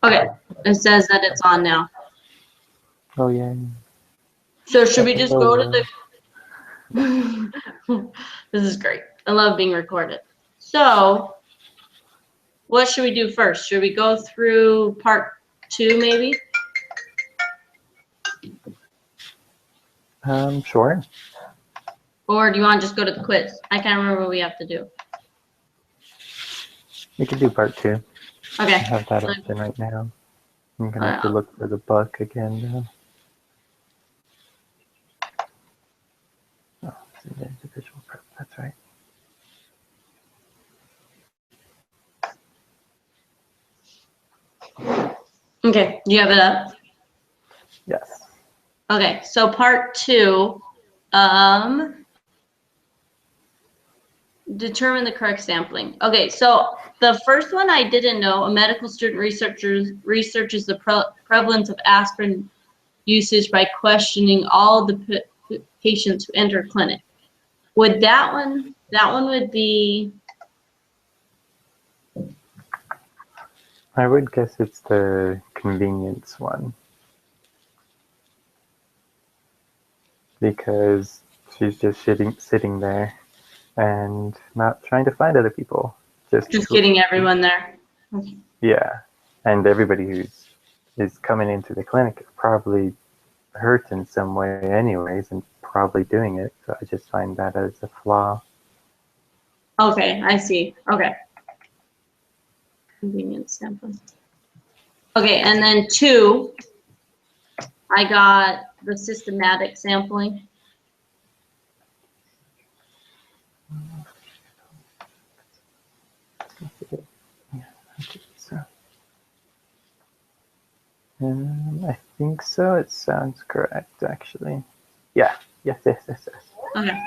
Okay, it says that it's on now. Oh yeah. So should we just go to the... This is great. I love being recorded. So what should we do first? Should we go through part 2 maybe? Sure. Or do you want to just go to the quiz? I can't remember what we have to do. We could do part 2. Okay. I have that open right now. I'm gonna have to look for the book again though. Oh, it's in the individual prep, that's right. Okay, do you have it up? Yes. Okay, so part 2, determine the correct sampling. Okay, so the first one I didn't know. A medical student researches the prevalence of aspirin usage by questioning all the patients who enter clinic. Would that one would be... I would guess it's the convenience one. Because she's just sitting there and not trying to find other people. Just getting everyone there. Yeah. And everybody who's coming into the clinic is probably hurt in some way anyways and probably doing it. So I just find that as a flaw. Okay, I see. Okay. Convenience sampling. Okay, and then 2, I got the systematic sampling. I think so. It sounds correct, actually. Yeah. Yes. Okay.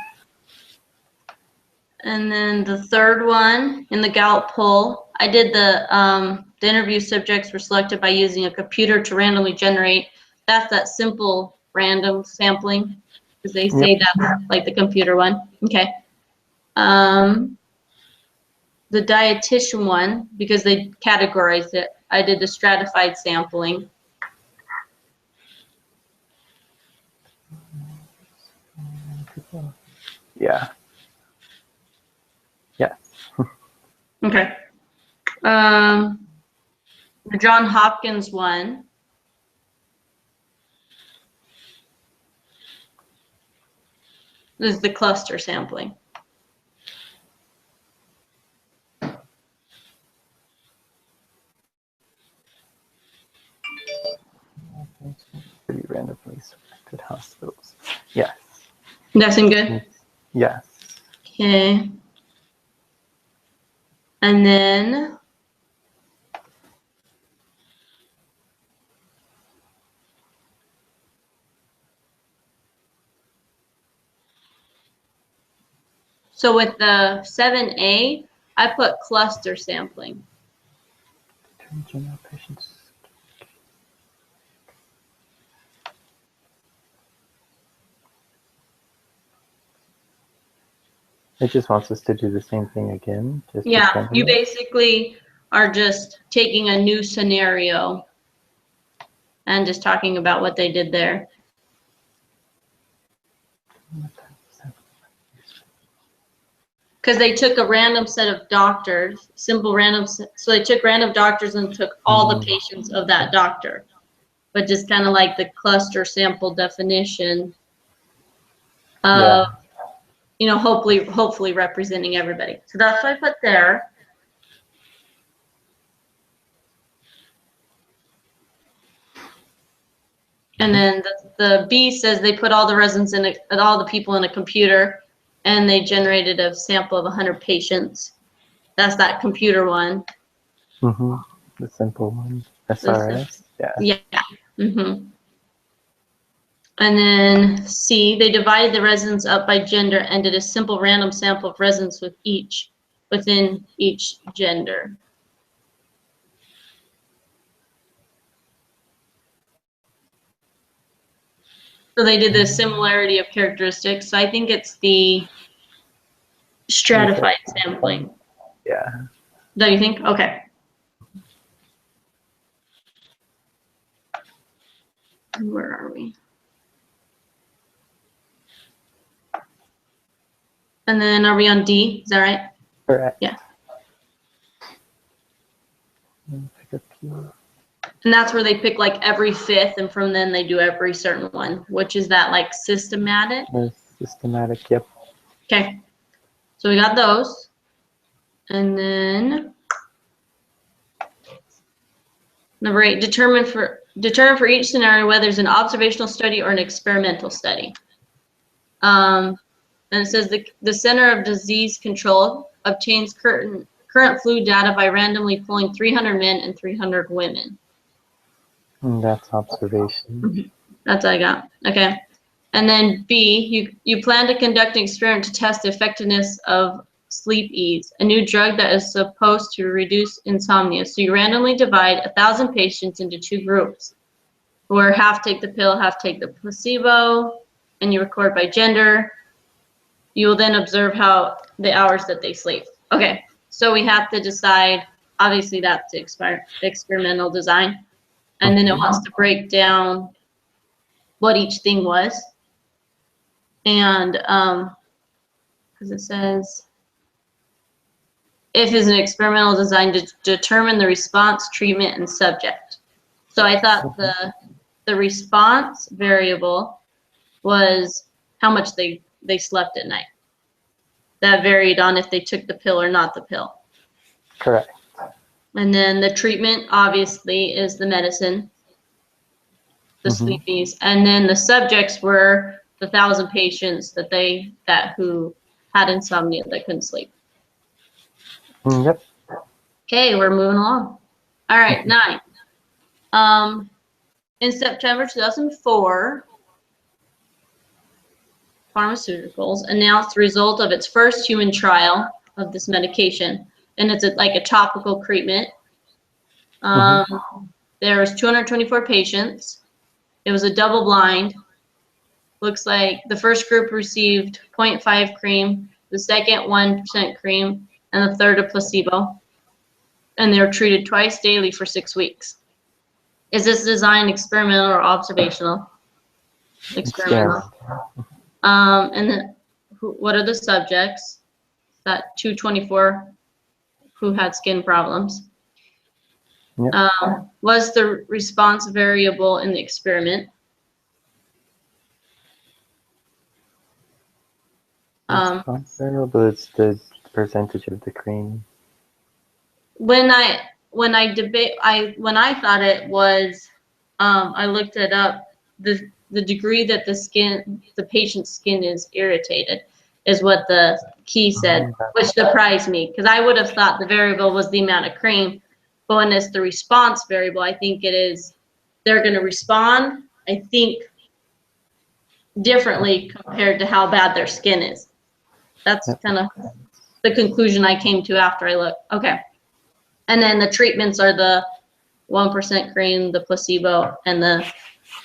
And then the third one, in the Gallup poll, I did the interview subjects were selected by using a computer to randomly generate. That's that simple random sampling, because they say that's like the computer one. Okay. The dietitian one, because they categorized it, I did the stratified sampling. Yeah. Yes. Okay. The John Hopkins one. This is the cluster sampling. Pretty randomly selected hospitals. Yes. That seem good? Yes. Okay. And then so with the 7A, I put cluster sampling. General patients. It just wants us to do the same thing again. Just Yeah, you basically are just taking a new scenario and just talking about what they did there. Because they took a random set of doctors, simple random, so they took random doctors and took all the patients of that doctor, but just kind of like the cluster sample definition of, you know, hopefully representing everybody. So that's what I put there. And then the B says they put all the residents in all the people in a computer, and they generated a sample of 100 patients. That's that computer one. Mm-hmm. The simple one. SRS. Yeah. Mm-hmm. And then C, they divided the residents up by gender and did a simple random sample of residents within each gender. So they did the similarity of characteristics. So I think it's the stratified sampling. Yeah. Don't you think? Okay. Where are we? And then are we on D? Is that right? Correct. Yeah. Pick a few. And that's where they pick like every fifth, and from then they do every certain one, which is that like systematic. Systematic, yep. Okay. So we got those. And then number 8, determine for each scenario whether it's an observational study or an experimental study. And it says the Center of Disease Control obtains current flu data by randomly pulling 300 men and 300 women. And that's observation. That's what I got. Okay. And then B, you plan to conduct an experiment to test the effectiveness of sleep ease, a new drug that is supposed to reduce insomnia. So you randomly divide 1,000 patients into 2 groups, where half take the pill, half take the placebo, and you record by gender. You will then observe how the hours that they sleep. Okay, so we have to decide, obviously that's the experimental design. And then it wants to break down what each thing was. And because it says, if it's an experimental design to determine the response, treatment, and subject. So I thought the response variable was how much they slept at night. That varied on if they took the pill or not the pill. Correct. And then the treatment obviously is the medicine, the sleepies, and then the subjects were the 1,000 patients who had insomnia that couldn't sleep. Yep. Okay, we're moving along. All right, 9. In September 2004, Pharmaceuticals announced the result of its first human trial of this medication, and it's like a topical treatment. There was 224 patients. It was a double blind. Looks like the first group received 0.5 cream, the second 1% cream, and the third a placebo. And they were treated twice daily for 6 weeks. Is this design experimental or observational? Experimental. And then what are the subjects? That 224 who had skin problems. Yep. Was the response variable in the experiment? Variable is the percentage of the cream. When I thought it was, I looked it up. The degree that the patient's skin is irritated is what the key said, which surprised me because I would have thought the variable was the amount of cream, but when it's the response variable, I think it is they're going to respond, I think, differently compared to how bad their skin is. That's kind of the conclusion I came to after I looked. Okay. And then the treatments are the 1% cream, the placebo, and the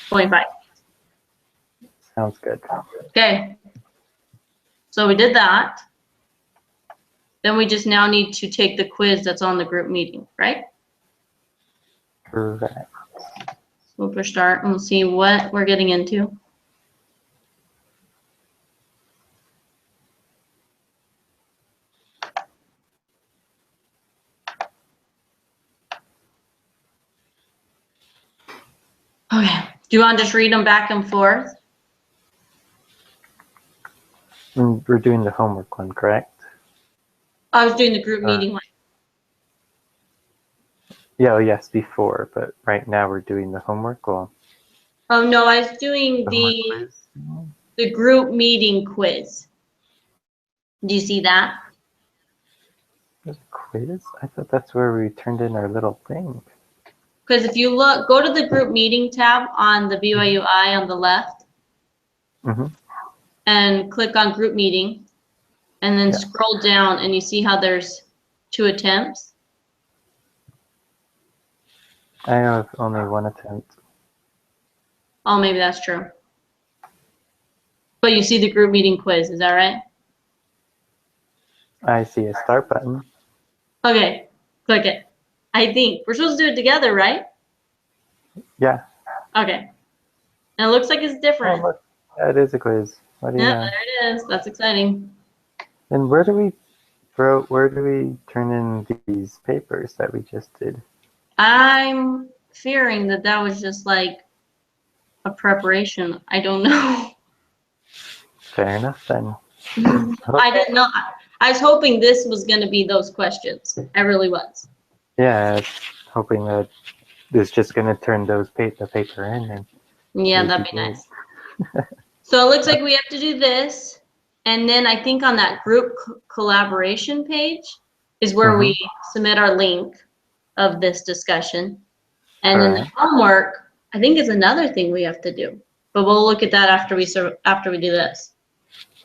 0.5. Sounds good. Okay. So we did that. Then we just now need to take the quiz that's on the group meeting, right? Correct. We'll push start and we'll see what we're getting into. Okay. Do you want to just read them back and forth? And we're doing the homework one, correct? I was doing the group meeting one. Yeah, oh yes, before, but right now we're doing the homework. Well, Oh no, I was doing the group meeting quiz. Do you see that? There's a quiz? I thought that's where we turned in our little thing. Because if you look, go to the group meeting tab on the BYUI on the left, and click on group meeting, and then scroll down, and you see how there's 2 attempts. I have only 1 attempt. Oh, maybe that's true. But you see the group meeting quiz, is that right? I see a start button. Okay, click it. I think we're supposed to do it together, right? Yeah. Okay. And it looks like it's Oh, different. look, that is a quiz. What do you Yep, know? there it is. That's exciting. And where do we turn in these papers that we just did? I'm fearing that that was just like a preparation. I don't know. Fair enough then. I didn't know. I was hoping this was going to be those questions. I really was. Yeah, I was hoping that it's just gonna turn the paper in and Yeah, we'd that'd be be good. nice. So it looks like we have to do this. And then I think on that group collaboration page is where we submit our link of this discussion. And then the Correct. homework, I think, is another thing we have to do. But we'll look at that after we do this.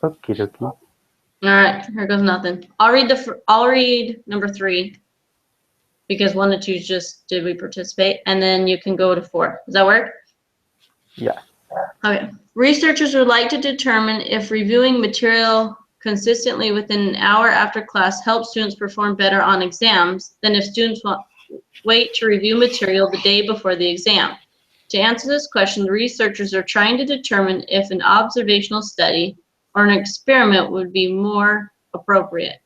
Okie dokie. All right, here goes nothing. I'll read number 3 because 1 and 2 is just did we participate, and then you can go to 4. Does that work? Yeah. Okay. Researchers would like to determine if reviewing material consistently within an hour after class helps students perform better on exams than if students wait to review material the day before the exam. To answer this question, the researchers are trying to determine if an observational study or an experiment would be more appropriate.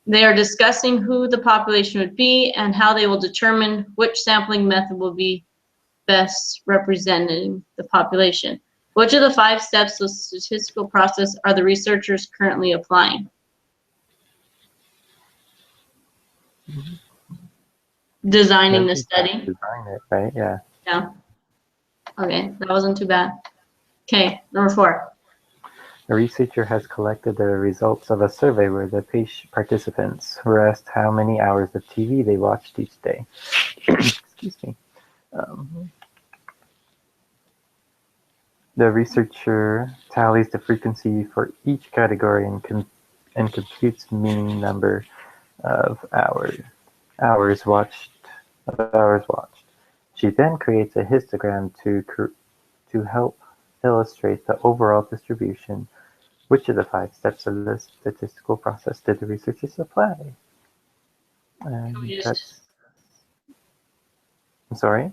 They are discussing who the population would be and how they will determine which sampling method will be best representing the population. Which of the 5 steps of the statistical process are the researchers currently applying? Designing the study. Design it, right? Yeah. Yeah. Okay, that wasn't too bad. Okay, number 4. A researcher has collected the results of a survey where the participants were asked how many hours of TV they watched each day. Excuse me. The researcher tallies the frequency for each category and computes mean number of hours watched. She then creates a histogram to help illustrate the overall distribution. Which of the 5 steps of the statistical process did the researchers apply? Can we just, That's. I'm sorry?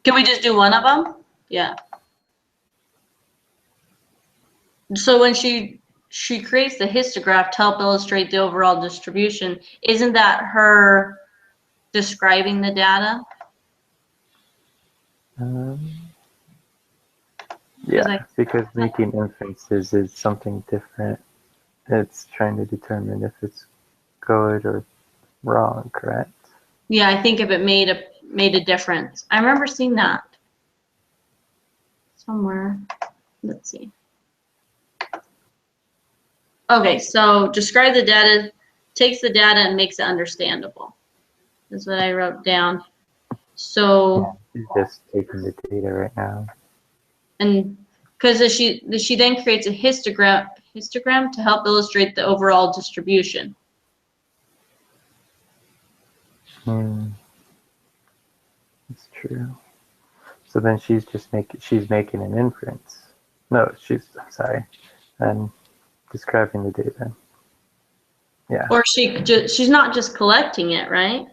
can we just do one of them? Yeah. So when she creates the histograph to help illustrate the overall distribution, isn't that her describing the data? Yeah, because making inferences is something different. It's trying to determine if it's good or wrong, correct? Yeah, I think if it made a difference. I remember seeing that somewhere. Let's see. Okay, so describe the data, takes the data and makes it understandable. That's what I wrote down. So, She's just taking the data right now. and because she then creates a histogram to help illustrate the overall distribution. That's true. So then she's making an inference. No, I'm sorry, and describing the data. Yeah. Or she's not just collecting it, right?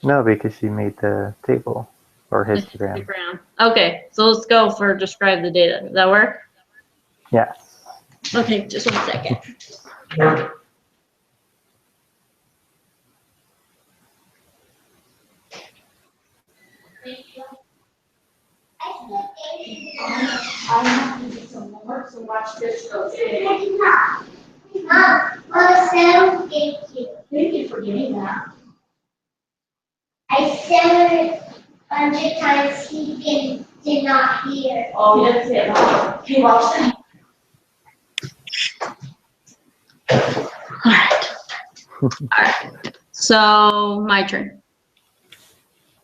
No, because she made the table or histogram. Okay, so let's go for describe the data. Does that work? Yes. Okay, just 1 second. I have to do some homework, so watch this go. Mom, thank you. Thank you for getting that. I said it 100 times, he did not hear. Oh, you didn't say it loud. Okay, watch that. All right. So my turn.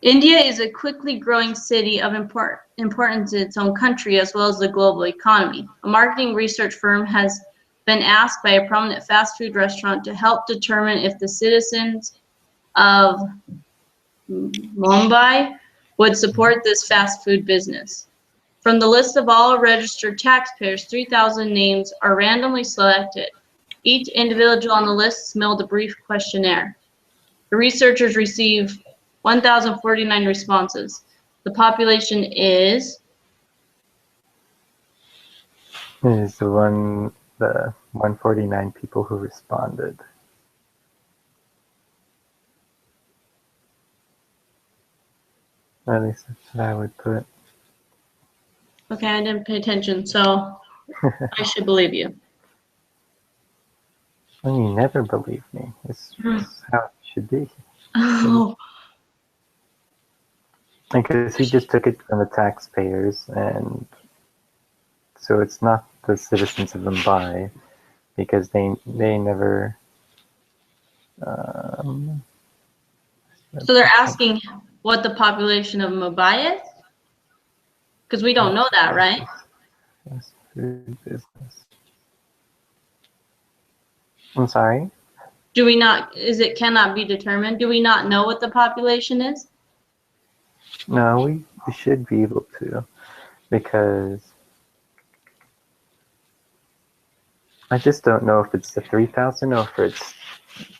India is a quickly growing city of importance in its own country as well as the global economy. A marketing research firm has been asked by a prominent fast food restaurant to help determine if the citizens of Mumbai would support this fast food business. From the list of all registered taxpayers, 3,000 names are randomly selected. Each individual on the list mailed a brief questionnaire. The researchers received 1,049 responses. the population is the 149 people who responded. At least that's what I would put. okay. I didn't pay attention, so I should believe you. Well, you never believe me. It's how it should be. Oh, Because he just took it from the taxpayers, and so it's not the citizens of Mumbai, because they never. so they're asking what the population of Mumbai is? Because we don't know that, right? Fast food business. I'm sorry? Do we not, cannot be determined? Do we not know what the population is? No, we should be able to, because I just don't know if it's the 3,000 or if it's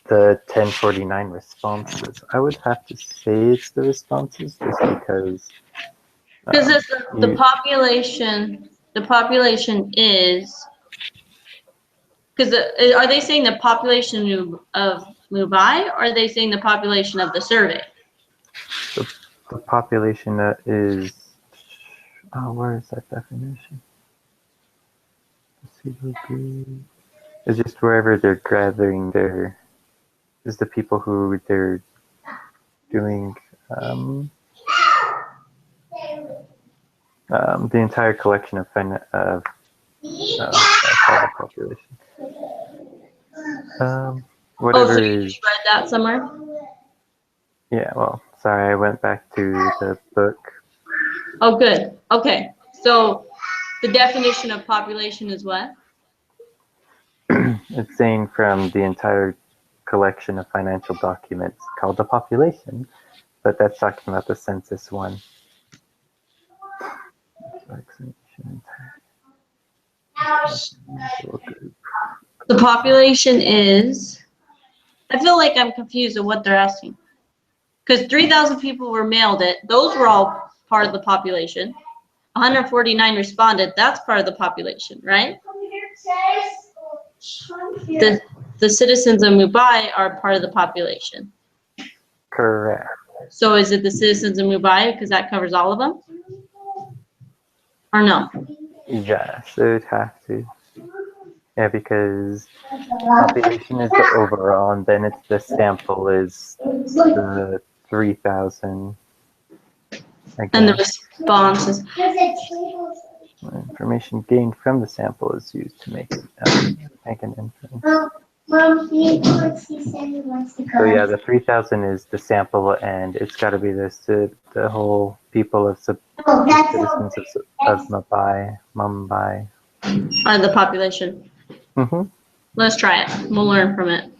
the 1049 responses. I would have to say it's the responses just because. Because the population is, because are they saying the population of Mumbai, or are they saying the population of the survey? The population that is, where is that definition? It's just wherever they're gathering is the people who they're doing the entire collection of population. Whatever Oh, so you is. just read that somewhere? Yeah, well, sorry, I went back to the book. Oh, good. Okay. So the definition of population is what? It's saying from the entire collection of financial documents called the population, but that's talking about the census one. The population is, I feel like I'm confused of what they're asking. Because 3,000 people were mailed it. Those were all part of the population. 149 responded. That's part of the population, right? The citizens of Mumbai are part of the population. Correct. So is it the citizens of Mumbai because that covers all of them? Or no? Yes, it would have to. Yeah, because population is the overall, and then it's the sample is the 3,000. And the responses. Information gained from the sample is used to make an inference. Mom, he said he wants to So yeah, the 3,000 is the sample, and it's got to be the whole people of citizens of Mumbai. Are the population. Mm-hmm. Let's try it. We'll learn from it.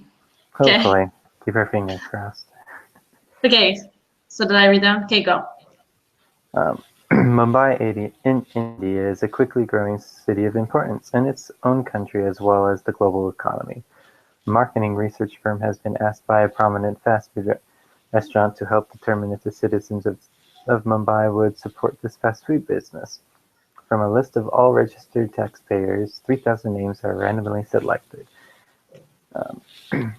Okay. Hopefully, keep our fingers crossed. Okay. So did I read that? Okay, go. Mumbai in India is a quickly growing city of importance in its own country as well as the global economy. A marketing research firm has been asked by a prominent fast food restaurant to help determine if the citizens of Mumbai would support this fast food business. From a list of all registered taxpayers, 3,000 names are randomly selected.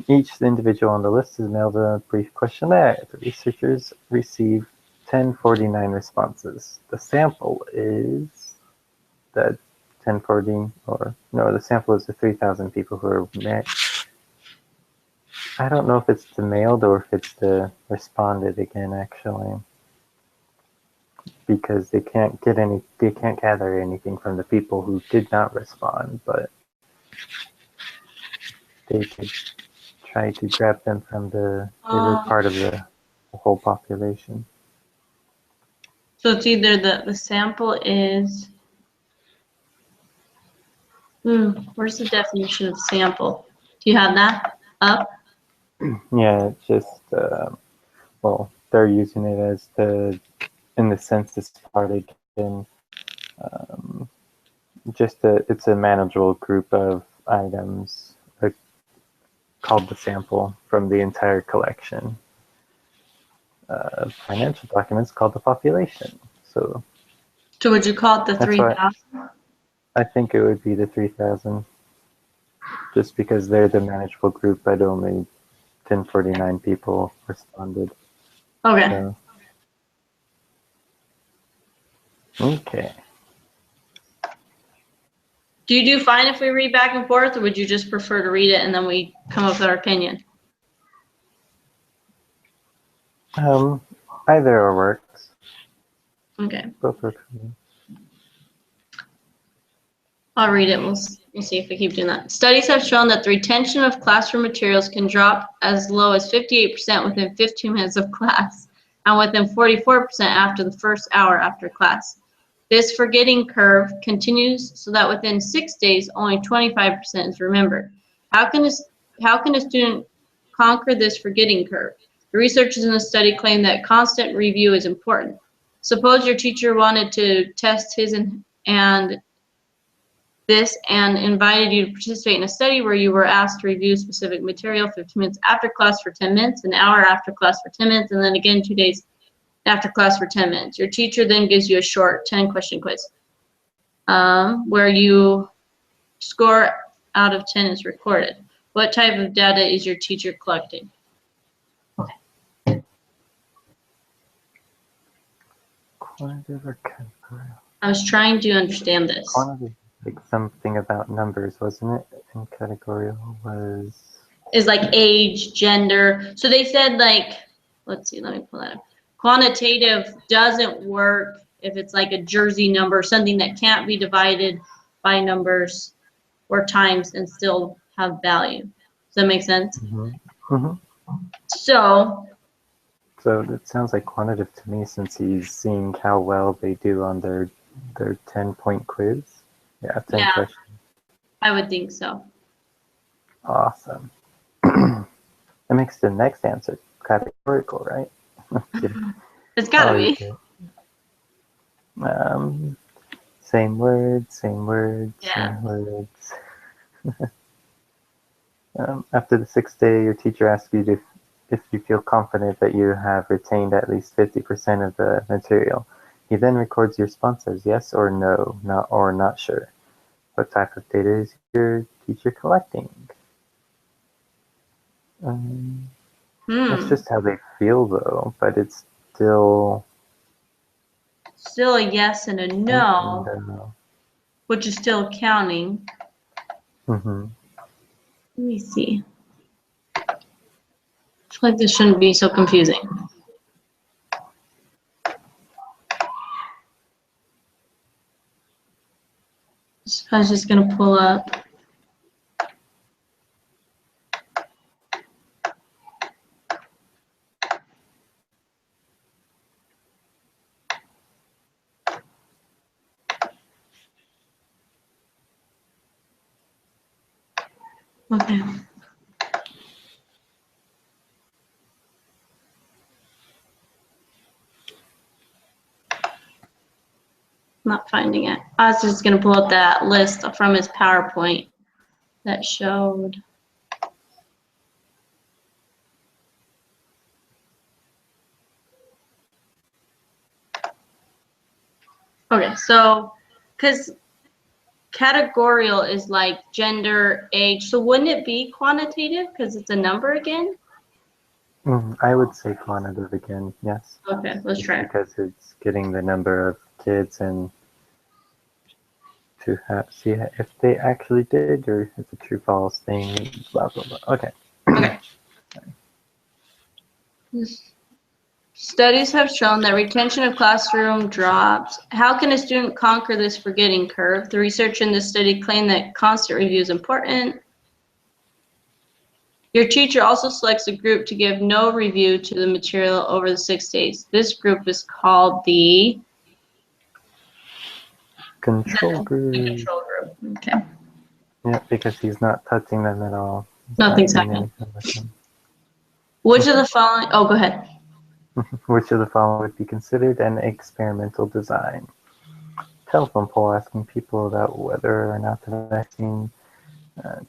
Each individual on the list is mailed a brief questionnaire. The researchers receive 1049 responses. The sample is the 1014, or no, the sample is the 3,000 people who are mailed. I don't know if it's the mailed or if it's the responded again, actually, because they can't gather anything from the people who did not respond, but they could try to grab them from they were part of the whole population. So it's either the sample is, where's the definition of sample? Do you have that up? Yeah, it's just, well, they're using it as in the census part again, it's a manageable group of items called the sample from the entire collection. financial documents called the population. So So would you call it the That's 3,000? I think it would be the 3,000, just because they're the manageable group, but only 1049 people responded. Okay. So, okay. Do you do fine if we read back and forth, or would you just prefer to read it and then we come up with our opinion? Either works. Okay. Both work for me. I'll read it. We'll see if we keep doing that. Studies have shown that the retention of classroom materials can drop as low as 58% within 15 minutes of class and within 44% after the first hour after class. This forgetting curve continues so that within 6 days, only 25% is remembered. How can a student conquer this forgetting curve? The researchers in the study claim that constant review is important. Suppose your teacher wanted to test his and invited you to participate in a study where you were asked to review specific material 15 minutes after class for 10 minutes, an hour after class for 10 minutes, and then again 2 days after class for 10 minutes. Your teacher then gives you a short 10-question quiz where you score out of 10 is recorded. What type of data is your teacher collecting? Quantitative or categorical? I was trying to understand this. Quantitative, like something about numbers, wasn't it? And categorical was... Is like age, gender. So they said like, let's see, let me pull that up. Quantitative doesn't work if it's like a Jersey number, something that can't be divided by numbers or times and still have value. Does that make sense? Mm-hmm. Mm-hmm. So it sounds like quantitative to me, since he's seeing how well they do on their 10-point quiz. Yeah, 10 questions. I would think so. Awesome. That makes the next answer categorical, right? It's gotta be. Okay. Same words, same words, Yeah. same words. After the 6th day, your teacher asks you if you feel confident that you have retained at least 50% of the material. He then records your response as yes or no, not sure. What type of data is your teacher collecting? That's just how they feel, though, but it's still a yes and a no, which is still counting. Mm-hmm. Let me see. I feel like this shouldn't be so confusing. So I was just gonna pull up. Okay. Not finding it. I was just gonna pull up that list from his PowerPoint that showed. Okay, so, because categorical is like gender, age, so wouldn't it be quantitative because it's a number again? I would say quantitative again, yes. Okay, let's try it. Because it's getting the number of kids and to see if they actually did or if it's a true false thing, blah, blah, blah. Okay. Okay. Studies have shown that retention of classroom drops. How can a student conquer this forgetting curve? The research in this study claimed that constant review is important. Your teacher also selects a group to give no review to the material over the 6 days. This group is called the Control group. control group. Okay. Yeah, because he's not touching them at all. Nothing's happening. Which of the following? Oh, go ahead. Which of the following would be considered an experimental design? Telephone poll asking people about whether or not the vaccine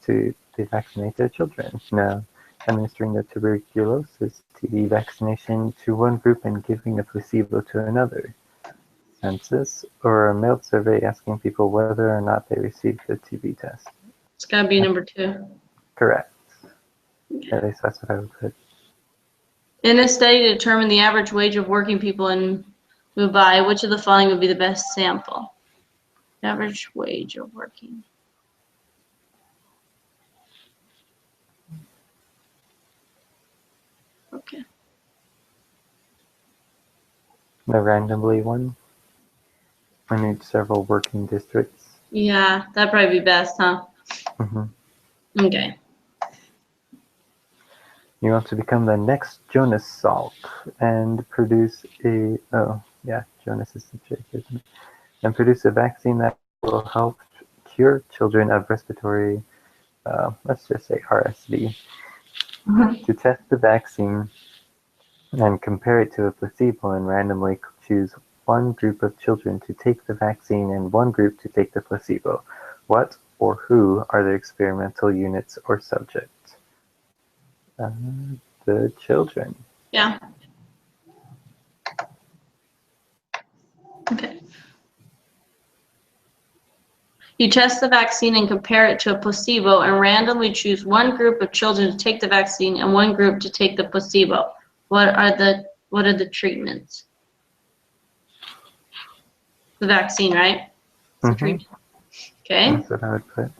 to vaccinate their children. No. administering the tuberculosis TB vaccination to one group and giving a placebo to another. Census, or a mailed survey asking people whether or not they received the TB test. It's gotta be number 2. Correct. At least that's what I would put. In a study to determine the average wage of working people in Mumbai, which of the following would be the best sample? Average wage of working. Okay. The randomly one. I need several working districts. Yeah, that'd probably be best, huh? hmm Okay. You want to become the next Jonas Salk and produce a, oh, yeah, Jonas is the chick, isn't it? And produce a vaccine that will help cure children of respiratory, let's just say RSV. To test the vaccine and compare it to a placebo and randomly choose one group of children to take the vaccine and one group to take the placebo. What or who are the experimental units or subjects? The children. Yeah. Okay. You test the vaccine and compare it to a placebo and randomly choose one group of children to take the vaccine and one group to take the placebo. What are the treatments? The vaccine, right? It's a treatment. Okay. That's what I would put.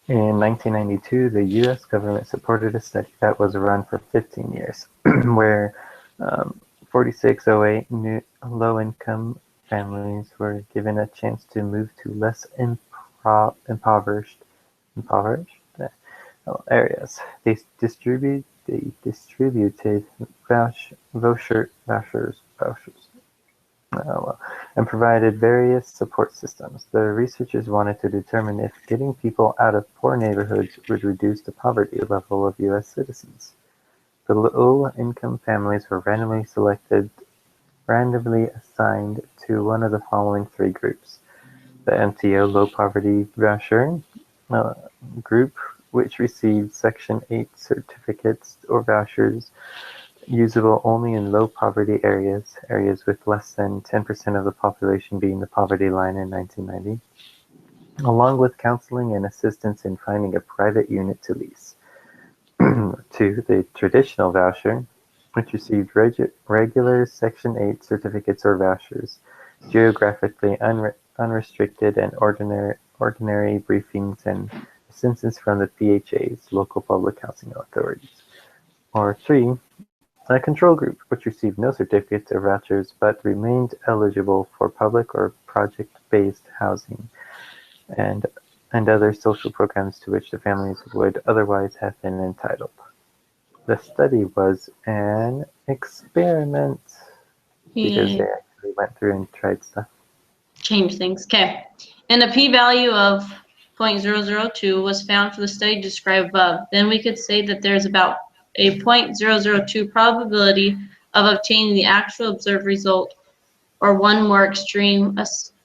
In 1992, the U.S. government supported a study that was run for 15 years, where 4608 new low-income families were given a chance to move to less impoverished areas. They distributed vouchers, and provided various support systems. The researchers wanted to determine if getting people out of poor neighborhoods would reduce the poverty level of U.S. citizens. The low-income families were randomly assigned to one of the following 3 groups. The MTO Low Poverty Voucher group, which received Section 8 certificates or vouchers usable only in low poverty areas with less than 10% of the population being the poverty line in 1990, along with counseling and assistance in finding a private unit to lease. 2, the traditional voucher, which received regular Section 8 certificates or vouchers, geographically unrestricted and ordinary briefings and assistance from the PHAs, local public housing authorities. Or 3, a control group, which received no certificates or vouchers but remained eligible for public or project-based housing and other social programs to which the families would otherwise have been entitled. The study was an experiment because they actually went through and tried stuff. Change things. Okay. And a p-value of 0.002 was found for the study described above. Then we could say that there's about a 0.002 probability of obtaining the actual observed result, or one more extreme,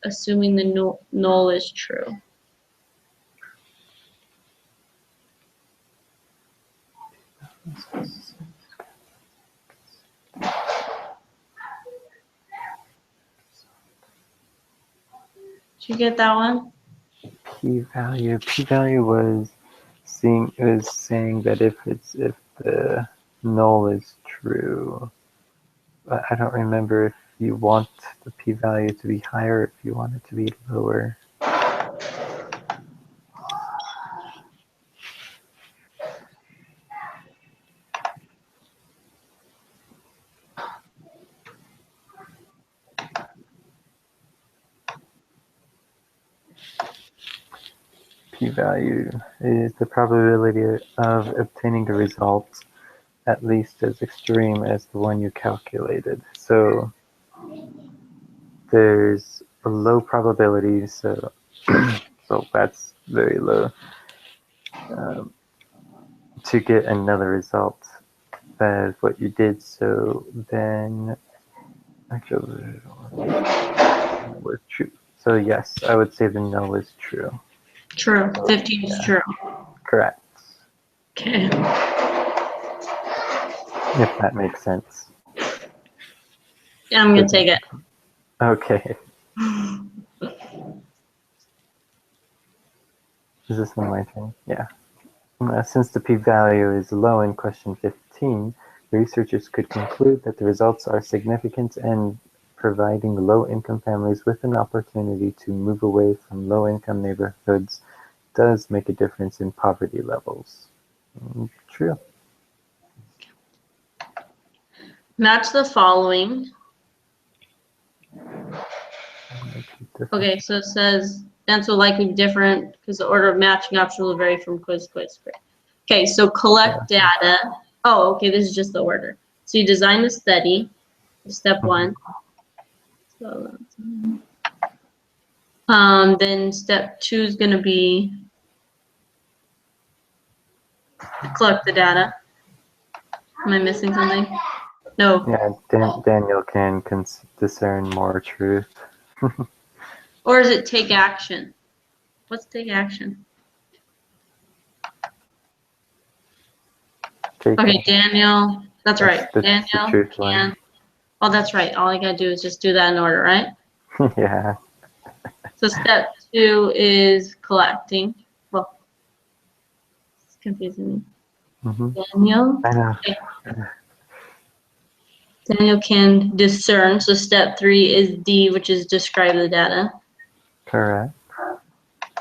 assuming the null is true. Did you get that one? P-value was saying that if the null is true, but I don't remember if you want the p-value to be higher or if you want it to be lower. P-value is the probability of obtaining a result at least as extreme as the one you calculated. So there's a low probability, so so that's very low, to get another result. That is what you did. So then, actually, was true. So yes, I would say the null is true. True. 15 is true. Correct. Okay. If that makes sense. Yeah, I'm gonna take it. Okay. Is this one my turn? Yeah. Since the p-value is low in question 15, the researchers could conclude that the results are significant and providing low-income families with an opportunity to move away from low-income neighborhoods does make a difference in poverty levels. True. Match the following. Okay, so it says answer likely be different because the order of matching options will vary from quiz to quiz. Okay, so collect data. Oh, okay, this is just the order. So you design the study, step one. So then step 2 is going to be collect the data. Am I missing something? No. Yeah, Daniel can discern more truth. Or is it take action? What's take action? Okay, Daniel. That's right. Daniel can. Oh, that's right. All I gotta do is just do that in order, right? Yeah. So step 2 is collecting. Well, it's confusing me. Daniel. I know. Okay. Daniel can discern. So step 3 is D, which is describe the data. Correct.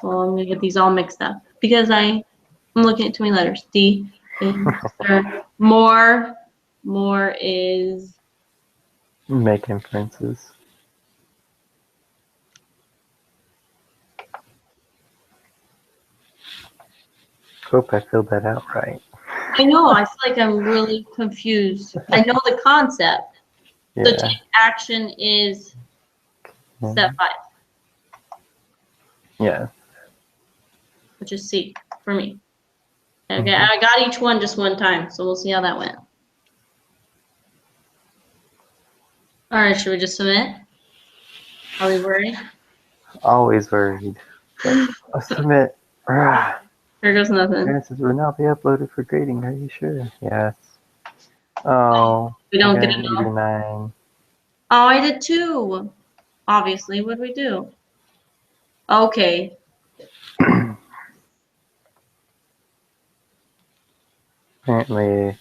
Well, I'm gonna get these all mixed up because I'm looking at too many letters. D is discern. More is make inferences. Hope I filled that out right. I know, I feel like I'm really confused. I know the concept. Yeah. So take action is step 5. Yeah. Which is C for me. Okay, I got each one just one time, so we'll see how that went. All right, should we just submit? Are we worried? Always worried. I'll submit. Here goes nothing. Answers will not be uploaded for grading. Are you sure? Yes. Oh. We don't get an 89. Oh, I did 2. Obviously, what did we do? Okay. Apparently.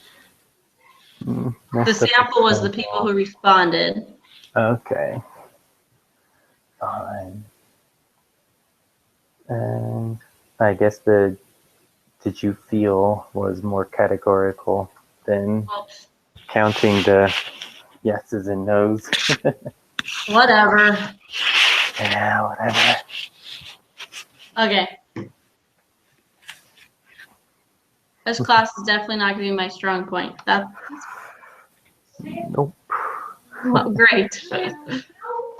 The sample was the people who responded. Okay. Fine. And I guess the did you feel was more categorical than counting the yeses and nos. Whatever. Yeah, whatever. Okay. This class is definitely not going to be my strong point. That's Nope. well, great.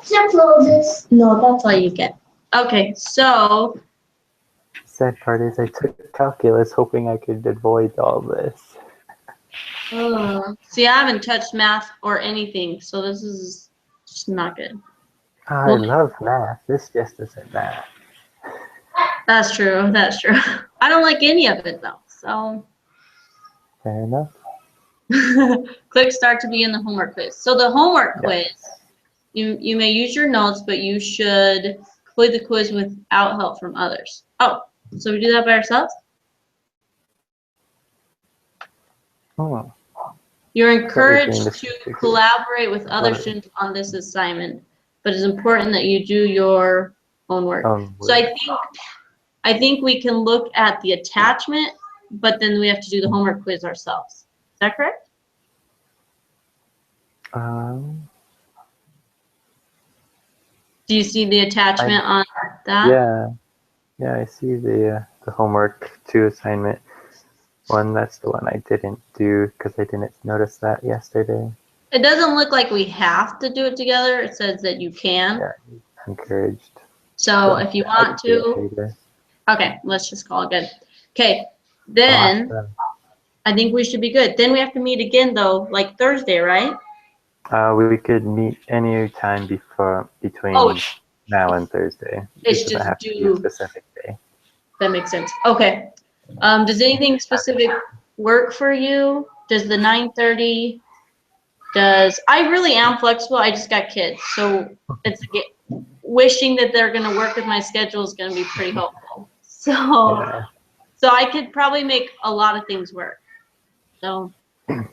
Upload this. No, that's all you get. Okay, so Sad part is I took calculus hoping I could avoid all this. see, I haven't touched math or anything, so this is just not good. I love math. This just isn't math. That's true. That's true. I don't like any of it though. So Fair enough. click start to begin the homework quiz. So the homework quiz, you may use your notes, but you should complete the quiz without help from others. Oh, so we do that by ourselves? Oh. You're encouraged to collaborate with other students on this assignment, but it's important that you do your own work. So I think we can look at the attachment, but then we have to do the homework quiz ourselves. Is that correct? Do you see the attachment on that? Yeah, I see the homework 2 assignment one. That's the one I didn't do because I didn't notice that yesterday. It doesn't look like we have to do it together. It says that you can. Yeah, encouraged. So if you want to, okay, let's just call it good. Okay, then I think we should be good. Then we have to meet again though, like Thursday, right? We could meet any time between now and Thursday. It's just have to be a specific day. That makes sense. Okay. Does anything specific work for you? Does the 9:30? I really am flexible. I just got kids, so it's wishing that they're gonna work with my schedule is gonna be pretty helpful. So, Yeah. so I could probably make a lot of things work. So,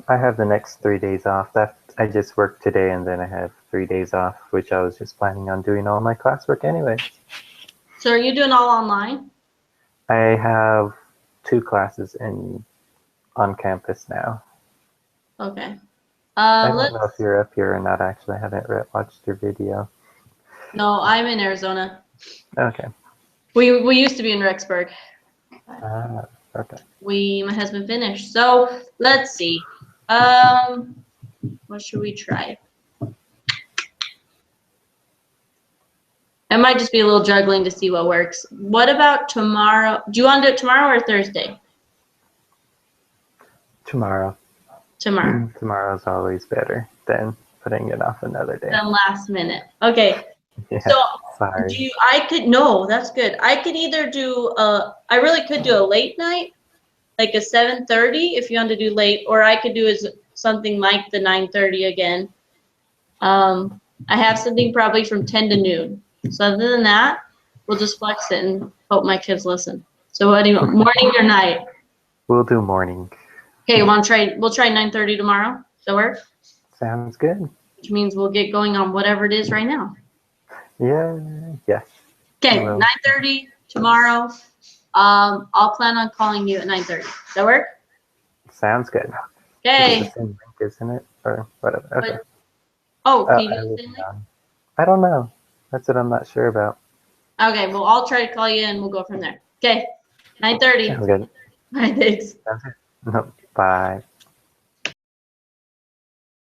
I have the next 3 days off. That I just worked today, and then I have 3 days off, which I was just planning on doing all my classwork anyway. so are you doing all online? I have 2 classes on campus now. Okay. I don't know if you're up here or not. Actually, I haven't watched your video. No, I'm in Arizona. Okay. We used to be in Rexburg. Ah, okay. My husband finished. So let's see. What should we try? It might just be a little juggling to see what works. What about tomorrow? Do you want to do it tomorrow or Thursday? Tomorrow. Tomorrow. Tomorrow's always better than putting it off another day. Then last minute. Okay. Yeah, So sorry. no, that's good. I could either do I really could do a late night, like a 7:30 if you want to do late, or I could do something like the 9:30 again. I have something probably from 10 to noon. So other than that, we'll just flex it and hope my kids listen. So what do you want, morning or night? We'll do morning. Okay, we'll try 9:30 tomorrow. Does that work? Sounds good. Which means we'll get going on whatever it is right now. Yeah. Yes. Okay, Well. 9:30 tomorrow. I'll plan on calling you at 9:30. Does that work? Sounds good. Okay. It's the same link, isn't it? Or whatever. Okay. Oh, can you I do the will same be thing? on. I don't know. That's what I'm not sure about. Okay, well, I'll try to call you and we'll go from there. Okay, 9:30. Sounds good. All right, thanks. Sounds good. No, bye.